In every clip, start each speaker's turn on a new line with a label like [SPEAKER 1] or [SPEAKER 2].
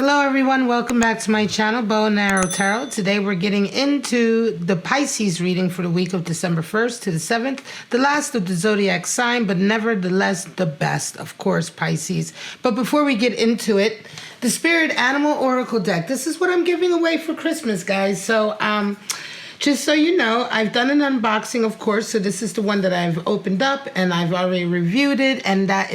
[SPEAKER 1] Hello everyone, welcome back to my channel, Bow and Arrow Tarot. Today we're getting into the Pisces reading for the week of December 1st to the 7th, the last of the zodiac sign, but nevertheless the best, of course, Pisces. But before we get into it, the Spirit Animal Oracle deck. This is what I'm giving away for Christmas, guys. So, just so you know, I've done an unboxing, of course, so this is the one that I've opened up and I've already reviewed it, and that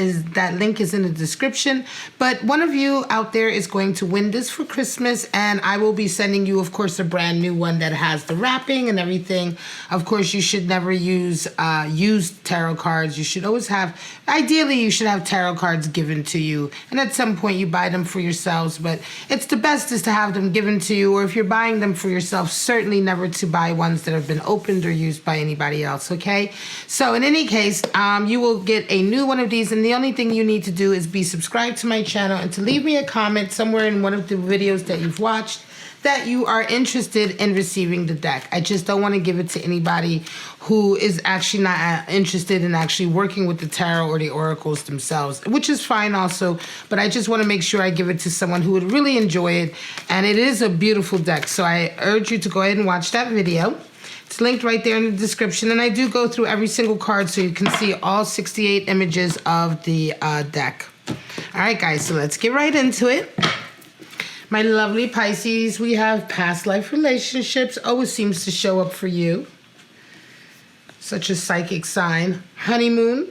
[SPEAKER 1] link is in the description. But one of you out there is going to win this for Christmas, and I will be sending you, of course, a brand new one that has the wrapping and everything. Of course, you should never use used tarot cards. You should always have, ideally, you should have tarot cards given to you, and at some point you buy them for yourselves, but it's the best is to have them given to you, or if you're buying them for yourself, certainly never to buy ones that have been opened or used by anybody else, okay? So in any case, you will get a new one of these, and the only thing you need to do is be subscribed to my channel and to leave me a comment somewhere in one of the videos that you've watched that you are interested in receiving the deck. I just don't want to give it to anybody who is actually not interested in actually working with the tarot or the oracles themselves, which is fine also, but I just want to make sure I give it to someone who would really enjoy it, and it is a beautiful deck, so I urge you to go ahead and watch that video. It's linked right there in the description, and I do go through every single card so you can see all 68 images of the deck. All right, guys, so let's get right into it. My lovely Pisces, we have past life relationships. Always seems to show up for you. Such a psychic sign. Honeymoon.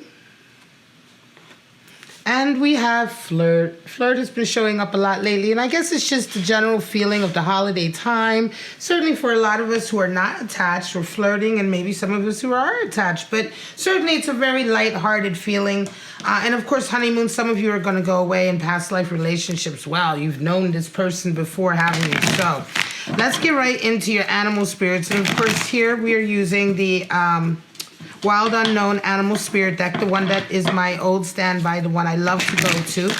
[SPEAKER 1] And we have flirt. Flirt has been showing up a lot lately, and I guess it's just the general feeling of the holiday time. Certainly for a lot of us who are not attached or flirting, and maybe some of us who are attached, but certainly it's a very light-hearted feeling. And of course, honeymoon, some of you are going to go away in past life relationships. Wow, you've known this person before, haven't you? So let's get right into your animal spirits. And of course, here we are using the Wild Unknown Animal Spirit deck, the one that is my old standby, the one I love to go to.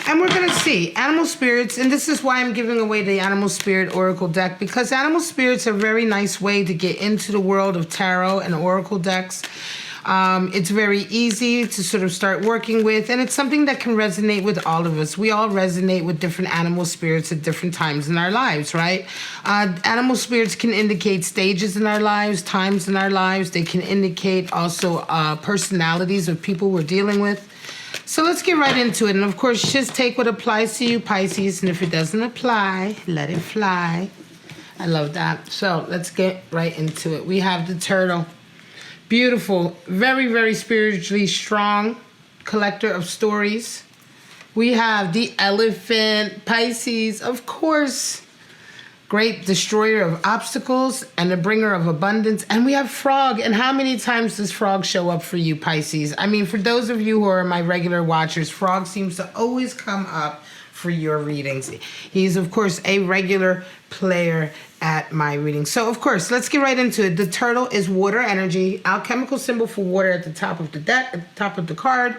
[SPEAKER 1] And we're going to see animal spirits, and this is why I'm giving away the Animal Spirit Oracle deck, because animal spirits are a very nice way to get into the world of tarot and oracle decks. It's very easy to sort of start working with, and it's something that can resonate with all of us. We all resonate with different animal spirits at different times in our lives, right? Animal spirits can indicate stages in our lives, times in our lives. They can indicate also personalities of people we're dealing with. So let's get right into it. And of course, just take what applies to you, Pisces, and if it doesn't apply, let it fly. I love that. So let's get right into it. We have the turtle. Beautiful, very, very spiritually strong collector of stories. We have the elephant, Pisces, of course. Great destroyer of obstacles and the bringer of abundance. And we have frog. And how many times does frog show up for you, Pisces? I mean, for those of you who are my regular watchers, frog seems to always come up for your readings. He's, of course, a regular player at my reading. So, of course, let's get right into it. The turtle is water energy, alchemical symbol for water at the top of the deck, at the top of the card.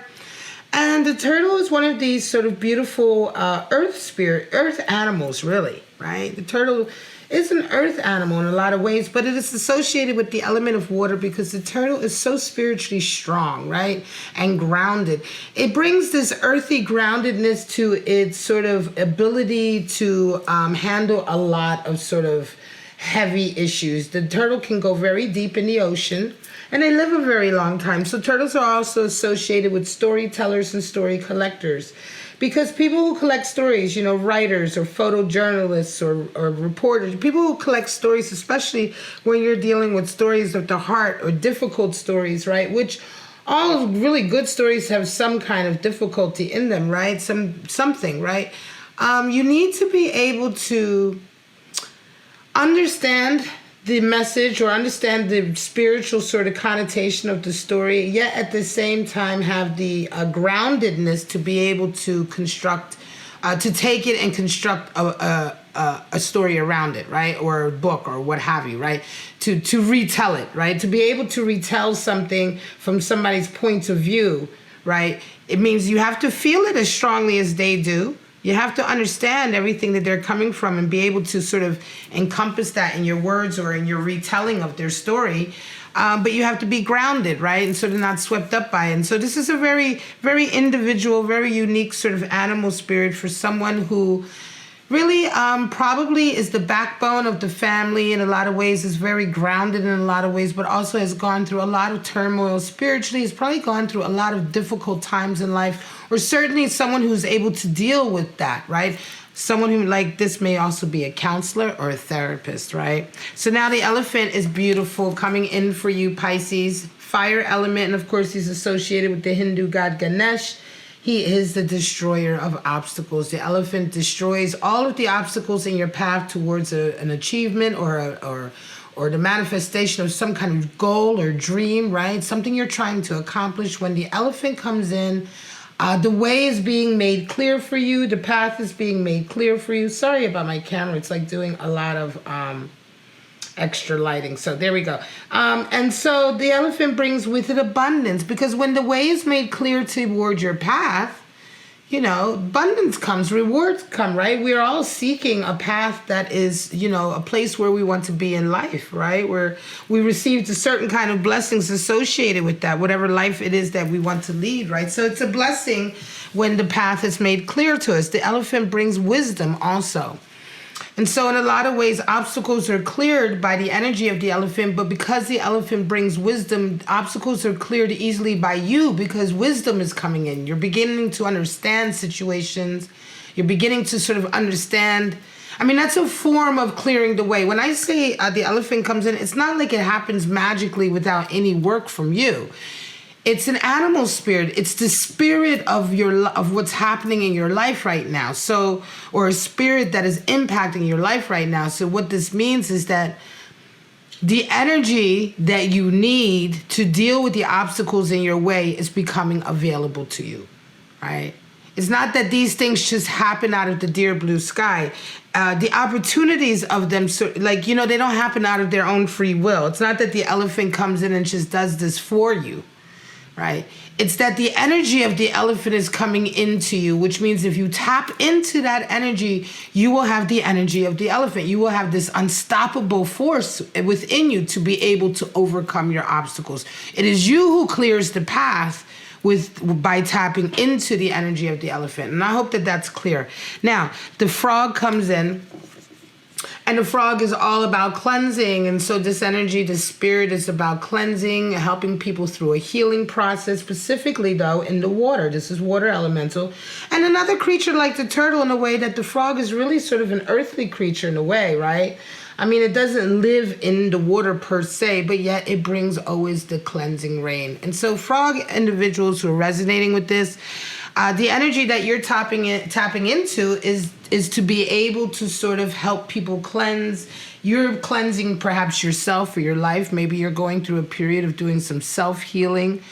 [SPEAKER 1] And the turtle is one of these sort of beautiful earth animals, really, right? The turtle is an earth animal in a lot of ways, but it is associated with the element of water because the turtle is so spiritually strong, right? And grounded. It brings this earthy groundedness to its sort of ability to handle a lot of sort of heavy issues. The turtle can go very deep in the ocean, and they live a very long time. So turtles are also associated with storytellers and story collectors. Because people who collect stories, you know, writers or photojournalists or reporters, people who collect stories, especially when you're dealing with stories of the heart or difficult stories, right? Which all really good stories have some kind of difficulty in them, right? Something, right? You need to be able to understand the message or understand the spiritual sort of connotation of the story, yet at the same time have the groundedness to be able to construct, to take it and construct a story around it, right? Or a book or what have you, right? To retell it, right? To be able to retell something from somebody's point of view, right? It means you have to feel it as strongly as they do. You have to understand everything that they're coming from and be able to sort of encompass that in your words or in your retelling of their story. but you have to be grounded, right? And sort of not swept up by it. And so this is a very, very individual, very unique sort of animal spirit for someone who really probably is the backbone of the family in a lot of ways, is very grounded in a lot of ways, but also has gone through a lot of turmoil spiritually, has probably gone through a lot of difficult times in life, or certainly someone who's able to deal with that, right? Someone who, like this, may also be a counselor or a therapist, right? So now the elephant is beautiful, coming in for you, Pisces. Fire element, and of course he's associated with the Hindu god Ganesh. He is the destroyer of obstacles. The elephant destroys all of the obstacles in your path towards an achievement or the manifestation of some kind of goal or dream, right? Something you're trying to accomplish. When the elephant comes in, the way is being made clear for you. The path is being made clear for you. Sorry about my camera. It's like doing a lot of extra lighting. So there we go. And so the elephant brings with it abundance, because when the way is made clear toward your path, you know, abundance comes, rewards come, right? We're all seeking a path that is, you know, a place where we want to be in life, right? Where we received a certain kind of blessings associated with that, whatever life it is that we want to lead, right? So it's a blessing when the path is made clear to us. The elephant brings wisdom also. And so in a lot of ways, obstacles are cleared by the energy of the elephant, but because the elephant brings wisdom, obstacles are cleared easily by you because wisdom is coming in. You're beginning to understand situations. You're beginning to sort of understand. I mean, that's a form of clearing the way. When I say the elephant comes in, it's not like it happens magically without any work from you. It's an animal spirit. It's the spirit of what's happening in your life right now. So, or a spirit that is impacting your life right now. So what this means is that the energy that you need to deal with the obstacles in your way is becoming available to you, right? It's not that these things just happen out of the dear blue sky. The opportunities of them, like, you know, they don't happen out of their own free will. It's not that the elephant comes in and just does this for you. Right? It's that the energy of the elephant is coming into you, which means if you tap into that energy, you will have the energy of the elephant. You will have this unstoppable force within you to be able to overcome your obstacles. It is you who clears the path by tapping into the energy of the elephant. And I hope that that's clear. Now, the frog comes in. And the frog is all about cleansing. And so this energy, the spirit, is about cleansing, helping people through a healing process, specifically, though, in the water. This is water elemental. And another creature like the turtle, in a way that the frog is really sort of an earthly creature in a way, right? I mean, it doesn't live in the water per se, but yet it brings always the cleansing rain. And so frog individuals who are resonating with this, the energy that you're tapping into is to be able to sort of help people cleanse. You're cleansing perhaps yourself or your life. Maybe you're going through a period of doing some self-healing.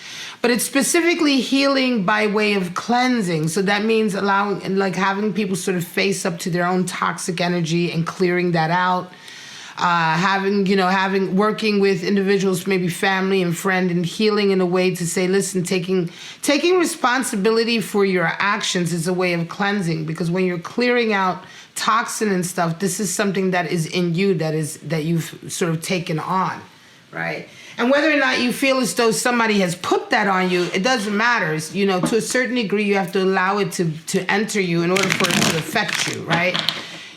[SPEAKER 1] But it's specifically healing by way of cleansing. So that means allowing, like, having people sort of face up to their own toxic energy and clearing that out. Working with individuals, maybe family and friend, and healing in a way to say, listen, taking responsibility for your actions is a way of cleansing, because when you're clearing out toxin and stuff, this is something that is in you, that you've sort of taken on, right? And whether or not you feel as though somebody has put that on you, it doesn't matter. You know, to a certain degree, you have to allow it to enter you in order for it to affect you, right?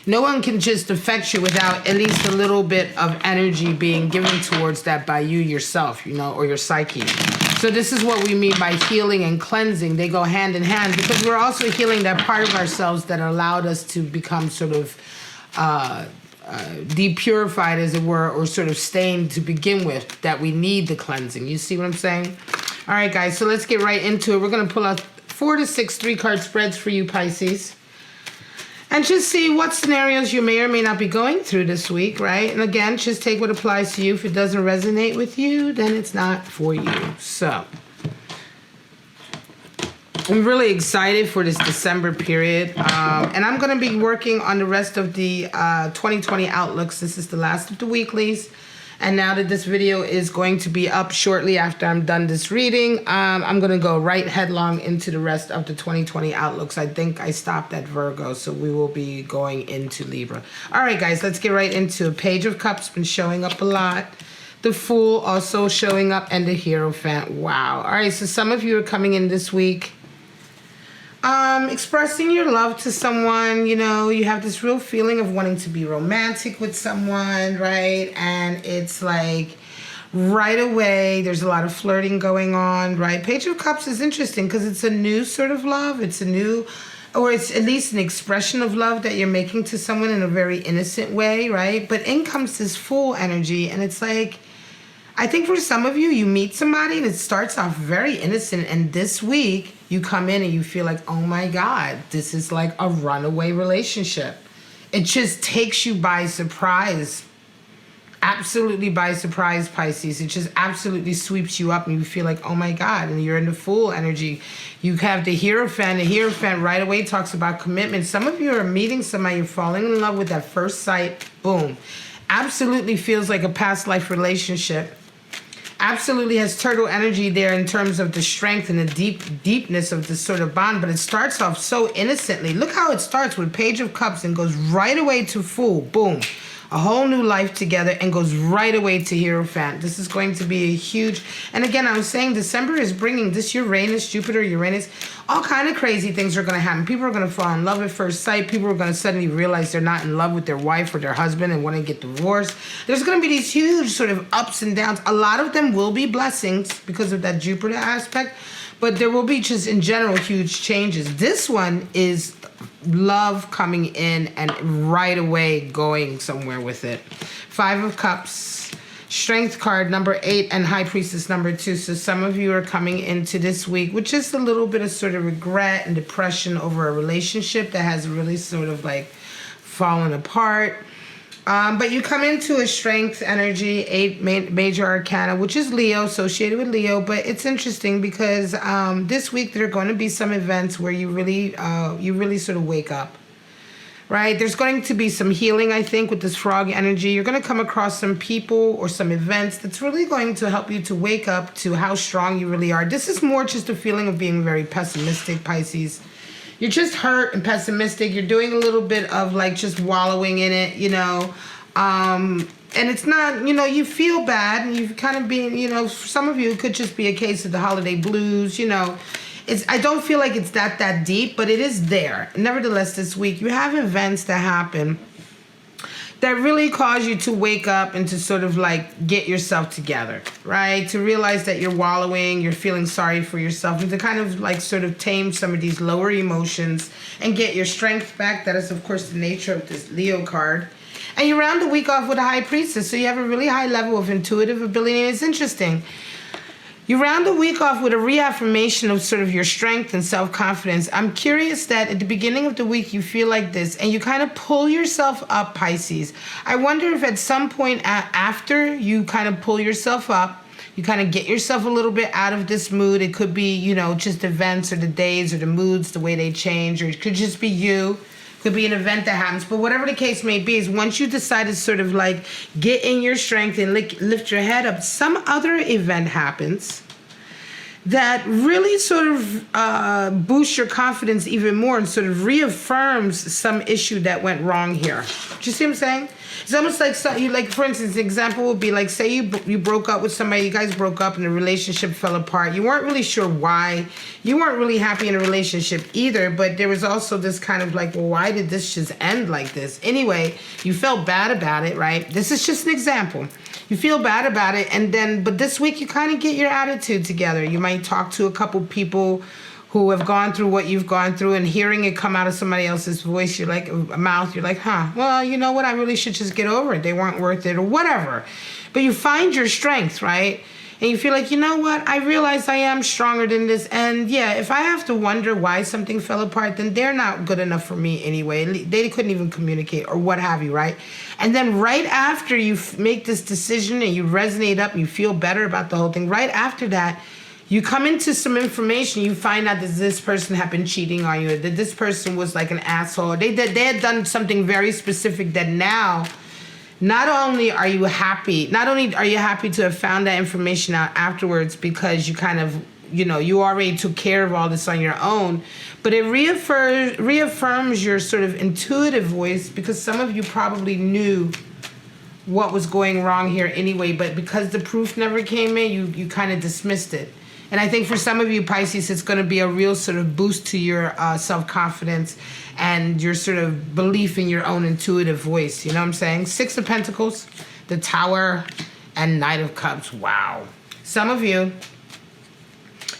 [SPEAKER 1] No one can just affect you without at least a little bit of energy being given towards that by you yourself, you know, or your psyche. So this is what we mean by healing and cleansing. They go hand in hand, because we're also healing that part of ourselves that allowed us to become sort of depurified, as it were, or sort of stained to begin with, that we need the cleansing. You see what I'm saying? All right, guys, so let's get right into it. We're going to pull out 4 to 6 3-card spreads for you, Pisces. And just see what scenarios you may or may not be going through this week, right? And again, just take what applies to you. If it doesn't resonate with you, then it's not for you. So, I'm really excited for this December period. And I'm going to be working on the rest of the 2020 outlooks. This is the last of the weeklies. And now that this video is going to be up shortly after I'm done this reading, I'm going to go right headlong into the rest of the 2020 outlooks. I think I stopped at Virgo, so we will be going into Libra. All right, guys, let's get right into it. Page of Cups been showing up a lot. The Fool also showing up, and the Hierophant. Wow. All right, so some of you are coming in this week expressing your love to someone. You know, you have this real feeling of wanting to be romantic with someone, right? And it's like right away there's a lot of flirting going on, right? Page of Cups is interesting because it's a new sort of love. It's a new, or it's at least an expression of love that you're making to someone in a very innocent way, right? But in comes this Fool energy, and it's like, I think for some of you, you meet somebody and it starts off very innocent, and this week you come in and you feel like, oh my God, this is like a runaway relationship. It just takes you by surprise. Absolutely by surprise, Pisces. It just absolutely sweeps you up and you feel like, oh my God, and you're in the Fool energy. You have the Hierophant. The Hierophant right away talks about commitment. Some of you are meeting somebody, you're falling in love with at first sight. Boom. Absolutely feels like a past life relationship. Absolutely has turtle energy there in terms of the strength and the deepness of this sort of bond, but it starts off so innocently. Look how it starts with Page of Cups and goes right away to Fool. Boom. A whole new life together, and goes right away to Hierophant. This is going to be a huge, and again, I was saying December is bringing this Uranus, Jupiter, Uranus, all kind of crazy things are going to happen. People are going to fall in love at first sight. People are going to suddenly realize they're not in love with their wife or their husband and want to get divorced. There's going to be these huge sort of ups and downs. A lot of them will be blessings because of that Jupiter aspect, but there will be just in general huge changes. This one is love coming in and right away going somewhere with it. 5 of Cups, Strength card number 8, and High Priestess number 2. So some of you are coming into this week with just a little bit of sort of regret and depression over a relationship that has really sort of like fallen apart. But you come into a strength energy, 8 major arcana, which is Leo, associated with Leo. But it's interesting because this week there are going to be some events where you really sort of wake up, right? There's going to be some healing, I think, with this frog energy. You're going to come across some people or some events that's really going to help you to wake up to how strong you really are. This is more just a feeling of being very pessimistic, Pisces. You're just hurt and pessimistic. You're doing a little bit of like just wallowing in it, you know. And it's not, you know, you feel bad and you've kind of been, you know, for some of you, it could just be a case of the holiday blues, you know. I don't feel like it's that deep, but it is there. Nevertheless, this week, you have events that happen that really cause you to wake up and to sort of like get yourself together, right? To realize that you're wallowing, you're feeling sorry for yourself, and to kind of like sort of tame some of these lower emotions and get your strength back. That is, of course, the nature of this Leo card. And you round the week off with a High Priestess, so you have a really high level of intuitive ability, and it's interesting. You round the week off with a reaffirmation of sort of your strength and self-confidence. I'm curious that at the beginning of the week you feel like this and you kind of pull yourself up, Pisces. I wonder if at some point after you kind of pull yourself up, you kind of get yourself a little bit out of this mood. It could be, you know, just events or the days or the moods, the way they change, or it could just be you. Could be an event that happens, but whatever the case may be, is once you decide to sort of like get in your strength and lift your head up, some other event happens that really sort of boosts your confidence even more and sort of reaffirms some issue that went wrong here. Do you see what I'm saying? It's almost like, so you, like, for instance, the example would be like, say you broke up with somebody, you guys broke up and the relationship fell apart. You weren't really sure why. You weren't really happy in a relationship either, but there was also this kind of like, well, why did this just end like this? Anyway, you felt bad about it, right? This is just an example. You feel bad about it, and then, but this week you kind of get your attitude together. You might talk to a couple people who have gone through what you've gone through, and hearing it come out of somebody else's voice, you're like, mouth, you're like, well, you know what, I really should just get over it. They weren't worth it, or whatever. But you find your strength, right? And you feel like, you know what, I realize I am stronger than this. And yeah, if I have to wonder why something fell apart, then they're not good enough for me anyway. They couldn't even communicate or what have you, right? And then right after you make this decision and you resonate up and you feel better about the whole thing, right after that, you come into some information, you find out that this person had been cheating on you, that this person was like an asshole. They had done something very specific that now, not only are you happy to have found that information out afterwards because you kind of, you know, you already took care of all this on your own, but it reaffirms your sort of intuitive voice, because some of you probably knew what was going wrong here anyway, but because the proof never came in, you kind of dismissed it. And I think for some of you, Pisces, it's going to be a real sort of boost to your self-confidence and your sort of belief in your own intuitive voice. You know what I'm saying? 6 of Pentacles, the Tower, and Knight of Cups. Wow. Some of you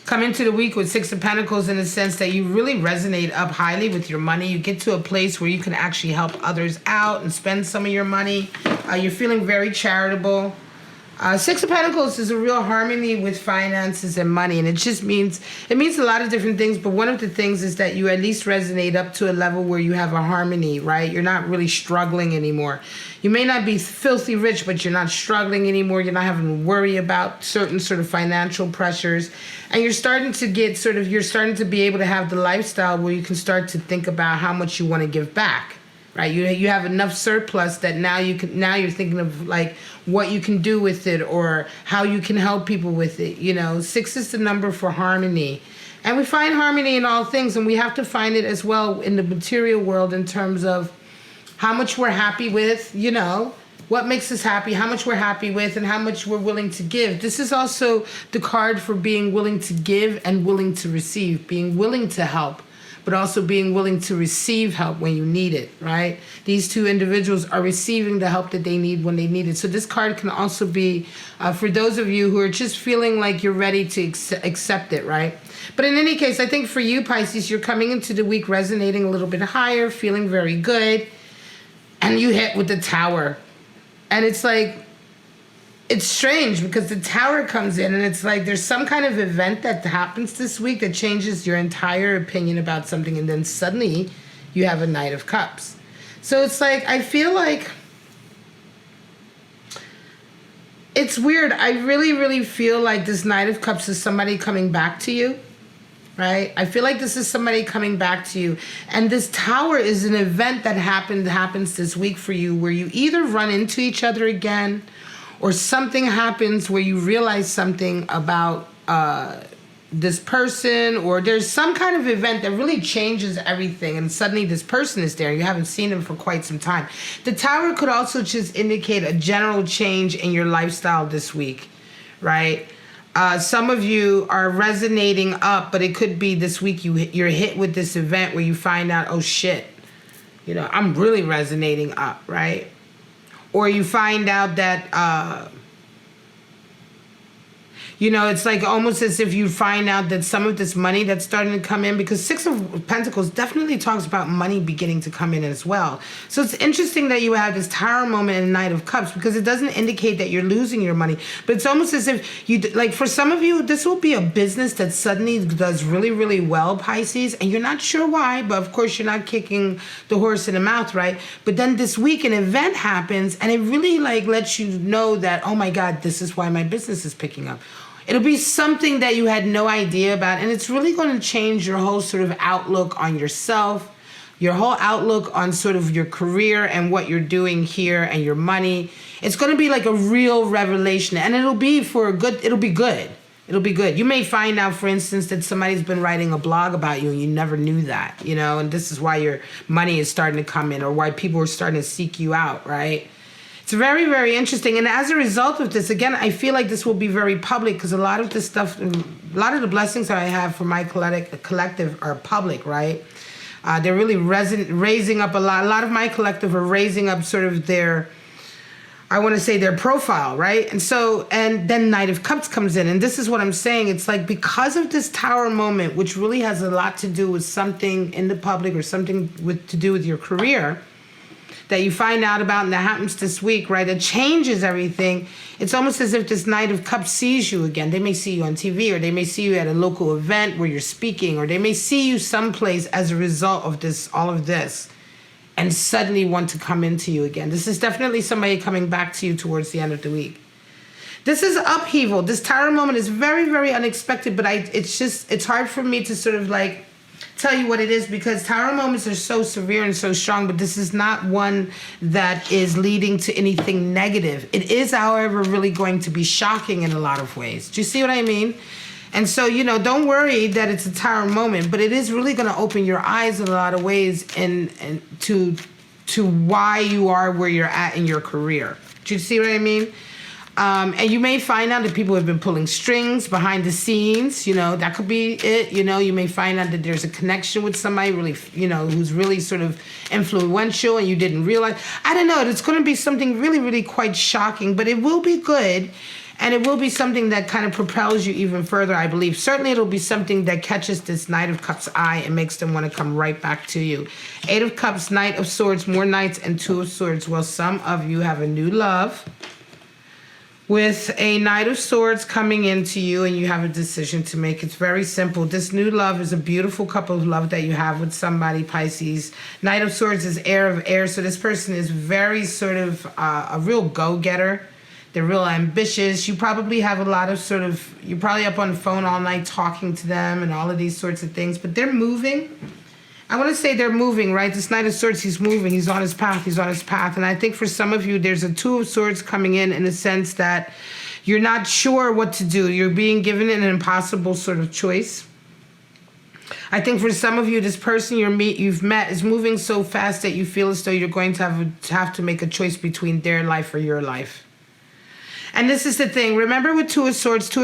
[SPEAKER 1] come into the week with 6 of Pentacles in the sense that you really resonate up highly with your money. You get to a place where you can actually help others out and spend some of your money. You're feeling very charitable. 6 of Pentacles is a real harmony with finances and money, and it just means, it means a lot of different things, but one of the things is that you at least resonate up to a level where you have a harmony, right? You're not really struggling anymore. You may not be filthy rich, but you're not struggling anymore. You're not having to worry about certain sort of financial pressures, and you're starting to get sort of, you're starting to be able to have the lifestyle where you can start to think about how much you want to give back. Right, you have enough surplus that now you're thinking of like what you can do with it or how you can help people with it. You know, 6 is the number for harmony, and we find harmony in all things, and we have to find it as well in the material world in terms of how much we're happy with. You know, what makes us happy, how much we're happy with, and how much we're willing to give. This is also the card for being willing to give and willing to receive, being willing to help, but also being willing to receive help when you need it, right? These two individuals are receiving the help that they need when they need it. So this card can also be for those of you who are just feeling like you're ready to accept it, right? But in any case, I think for you, Pisces, you're coming into the week resonating a little bit higher, feeling very good, and you hit with the Tower. And it's like, it's strange because the Tower comes in and it's like there's some kind of event that happens this week that changes your entire opinion about something, and then suddenly you have a Knight of Cups. So it's like, I feel like it's weird. I really, really feel like this Knight of Cups is somebody coming back to you, right? I feel like this is somebody coming back to you. And this Tower is an event that happens this week for you where you either run into each other again, or something happens where you realize something about this person, or there's some kind of event that really changes everything, and suddenly this person is there. You haven't seen them for quite some time. The Tower could also just indicate a general change in your lifestyle this week, right? Some of you are resonating up, but it could be this week you're hit with this event where you find out, oh shit, you know, I'm really resonating up, right? Or you find out that, you know, it's like almost as if you find out that some of this money that's starting to come in, because 6 of Pentacles definitely talks about money beginning to come in as well. So it's interesting that you have this Tower moment and Knight of Cups, because it doesn't indicate that you're losing your money, but it's almost as if you, like for some of you, this will be a business that suddenly does really, really well, Pisces, and you're not sure why, but of course you're not kicking the horse in the mouth, right? But then this week an event happens and it really like lets you know that, oh my God, this is why my business is picking up. It'll be something that you had no idea about, and it's really going to change your whole sort of outlook on yourself, your whole outlook on sort of your career and what you're doing here and your money. It's going to be like a real revelation, and it'll be for a good, it'll be good. It'll be good. You may find out, for instance, that somebody's been writing a blog about you and you never knew that, you know, and this is why your money is starting to come in, or why people are starting to seek you out, right? It's very, very interesting. And as a result of this, again, I feel like this will be very public, because a lot of this stuff, a lot of the blessings that I have for my collective are public, right? They're really raising up a lot of my collective are raising up sort of their, I want to say their profile, right? And so, and then Knight of Cups comes in. And this is what I'm saying. It's like because of this Tower moment, which really has a lot to do with something in the public or something to do with your career, that you find out about and that happens this week, right? It changes everything. It's almost as if this Knight of Cups sees you again. They may see you on TV, or they may see you at a local event where you're speaking, or they may see you someplace as a result of this, all of this, and suddenly want to come into you again. This is definitely somebody coming back to you towards the end of the week. This is upheaval. This Tower moment is very, very unexpected, but it's hard for me to sort of like tell you what it is, because Tower moments are so severe and so strong, but this is not one that is leading to anything negative. It is, however, really going to be shocking in a lot of ways. Do you see what I mean? And so, you know, don't worry that it's a Tower moment, but it is really going to open your eyes in a lot of ways and to why you are where you're at in your career. Do Do you see what I mean? And you may find out that people have been pulling strings behind the scenes. You know, that could be it. You know, you may find out that there's a connection with somebody really, you know, who's really sort of influential and you didn't realize. I don't know. It's going to be something really, really quite shocking, but it will be good. And it will be something that kind of propels you even further, I believe. Certainly it'll be something that catches this Knight of Cups eye and makes them want to come right back to you. 8 of Cups, Knight of Swords, more Knights, and 2 of Swords. Well, some of you have a new love with a Knight of Swords coming into you, and you have a decision to make. It's very simple. This new love is a beautiful couple of love that you have with somebody, Pisces. Knight of Swords is air of air, so this person is very sort of a real go-getter. They're real ambitious. You probably have a lot of sort of, you're probably up on the phone all night talking to them and all of these sorts of things, but they're moving. I want to say they're moving, right? This Knight of Swords, he's moving. He's on his path. He's on his path. And I think for some of you, there's a 2 of Swords coming in the sense that you're not sure what to do. You're being given an impossible sort of choice. I think for some of you, this person you've met is moving so fast that you feel as though you're going to have to make a choice between their life or your life. And this is the thing. Remember with 2 of Swords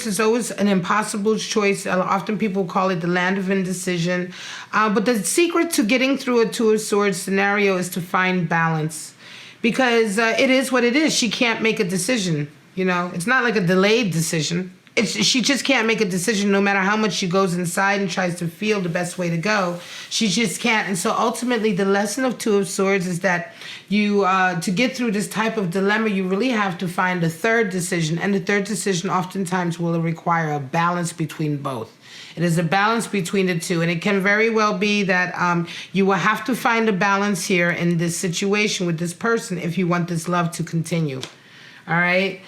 [SPEAKER 1] is always an impossible choice. Often people call it the land of indecision. But the secret to getting through a 2 of Swords scenario is to find balance. Because it is what it is. She can't make a decision. You know, it's not like a delayed decision. She just can't make a decision no matter how much she goes inside and tries to feel the best way to go. She just can't. And so ultimately the lesson of 2 of Swords is that you, to get through this type of dilemma, you really have to find a third decision. And the third decision oftentimes will require a balance between both. It is a balance between the two. And it can very well be that you will have to find a balance here in this situation with this person if you want this love to continue. All right,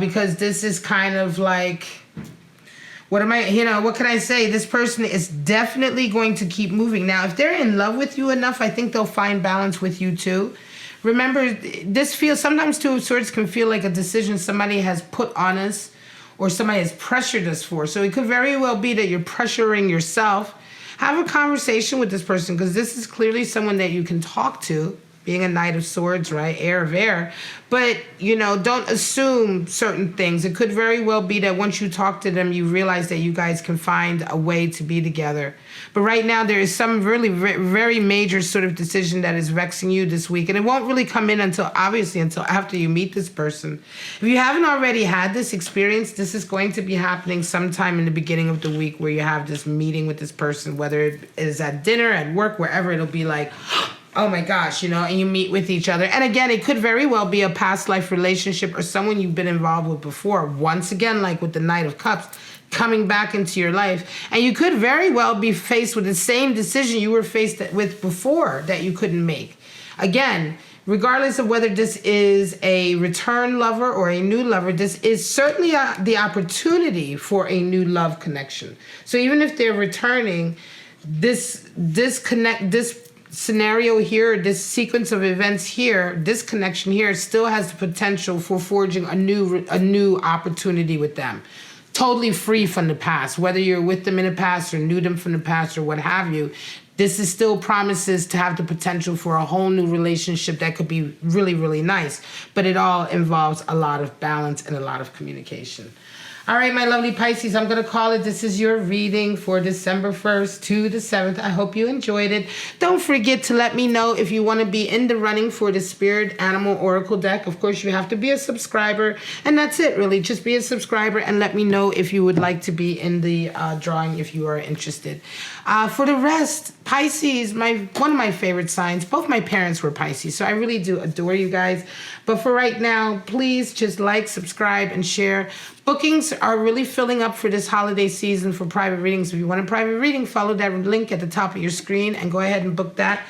[SPEAKER 1] because this is kind of like, what can I say? This person is definitely going to keep moving. Now, if they're in love with you enough, I think they'll find balance with you too. Remember, sometimes 2 of Swords can feel like a decision somebody has put on us or somebody has pressured us for. So it could very well be that you're pressuring yourself. Have a conversation with this person because this is clearly someone that you can talk to. Being a Knight of Swords, right? Air of air. But, you know, don't assume certain things. It could very well be that once you talk to them, you realize that you guys can find a way to be together. But right now, there is some really very major sort of decision that is vexing you this week. And it won't really come in until after you meet this person. If you haven't already had this experience, this is going to be happening sometime in the beginning of the week where you have this meeting with this person, whether it is at dinner, at work, wherever. It'll be like, oh my gosh, you know, and you meet with each other. And again, it could very well be a past life relationship or someone you've been involved with before. Once again, like with the Knight of Cups, coming back into your life. And you could very well be faced with the same decision you were faced with before that you couldn't make. Again, regardless of whether this is a return lover or a new lover, this is certainly the opportunity for a new love connection. So even if they're returning, this scenario here, this sequence of events here, this connection here still has the potential for forging a new opportunity with them. Totally free from the past, whether you're with them in the past or knew them from the past or what have you. This is still promises to have the potential for a whole new relationship that could be really, really nice. But it all involves a lot of balance and a lot of communication. All right, my lovely Pisces, I'm going to call it. This is your reading for December 1st to the 7th. I hope you enjoyed it. Don't forget to let me know if you want to be in the running for the Spirit Animal Oracle deck. Of course, you have to be a subscriber. And that's it, really. Just be a subscriber and let me know if you would like to be in the drawing if you are interested. For the rest, Pisces, one of my favorite signs. Both my parents were Pisces, so I really do adore you guys. But for right now, please just like, subscribe, and share. Bookings are really filling up for this holiday season for private readings. If you want a private reading, follow that link at the top of your screen and go ahead and book that.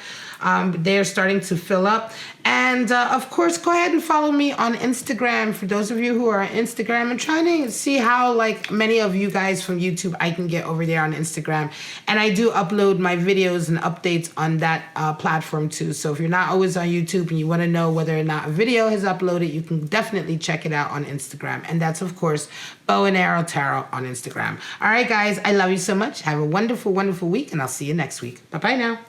[SPEAKER 1] They are starting to fill up. And of course, go ahead and follow me on Instagram. For those of you who are on Instagram, I'm trying to see how, like many of you guys from YouTube, I can get over there on Instagram. And I do upload my videos and updates on that platform too. So if you're not always on YouTube and you want to know whether or not a video has uploaded, you can definitely check it out on Instagram. And that's, of course, Bow and Arrow Tarot on Instagram. All right, guys, I love you so much. Have a wonderful, wonderful week, and I'll see you next week. Bye-bye now.